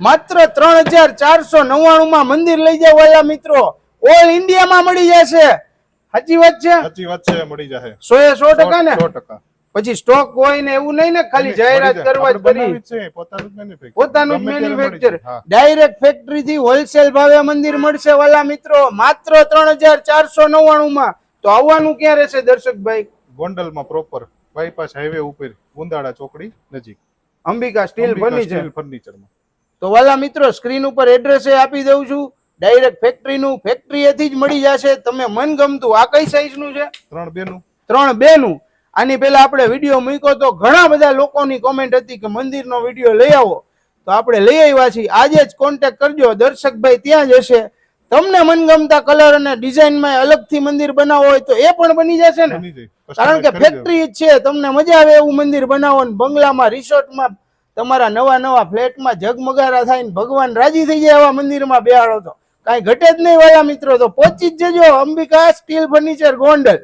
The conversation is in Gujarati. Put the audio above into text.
માત્ર 3499 માં મંદિર લઈ જાવ વાલા મિત્રો, ઓલ ઇન્ડિયા માં મળી જશે. સાચી વાત છે? સાચી વાત છે, મળી જશે 100% ને? 100%. પછી સ્ટોક હોય ને એવું નહીં ને, ખાલી જાહેરાત કરવા જ કરી. પોતાનું જ મેન્યુફેક્ચર, ડાયરેક્ટ ફેક્ટરી થી હોલસેલ ભાવે મંદિર મળશે વાલા મિત્રો, માત્ર 3499 માં. તો આવવાનું ક્યાં રહેશે દર્શકભાઈ? ગોંડલમાં પ્રોપર બાયપાસ હાઈવે ઉપર ઉંદાડા ચોકડી નજીક, અંબિકા સ્ટીલ ફર્નિચરમાં. તો વાલા મિત્રો સ્ક્રીન ઉપર એડ્રેસ આપી દઉં છું, ડાયરેક્ટ ફેક્ટરી નું, ફેક્ટરી એથી જ મળી જશે. તમે મનગમતું, આ કઈ સાઈઝ નું છે? 3-2 નું. આની પેલા આપણે વિડીયો મૂક્યો તો ઘણા બધા લોકોની કોમેન્ટ હતી કે મંદિરનો વિડીયો લઈ આવો, તો આપણે લઈ આવ્યા છીએ. આજે જ કોન્ટેક્ટ કરજો, દર્શકભાઈ ત્યાં જ હશે. તમને મનગમતા કલર અને ડિઝાઇનમાં અલગથી મંદિર બનાવવો હોય તો એ પણ બની જશે ને, કારણ કે ફેક્ટરી જ છે. તમને મજા આવે એવું મંદિર બનાવો, બંગલામાં, રિસોર્ટમાં, તમારા નવા ફ્લેટમાં ઝગમગારા થાય ને ભગવાન રાજી થઈ જાય એવા મંદિરમાં બેહાડો તો કાંઈ ઘટે જ નહીં વાલા મિત્રો. તો પહોંચી જ જજો અંબિકા સ્ટીલ ફર્નિચર ગોંડલ.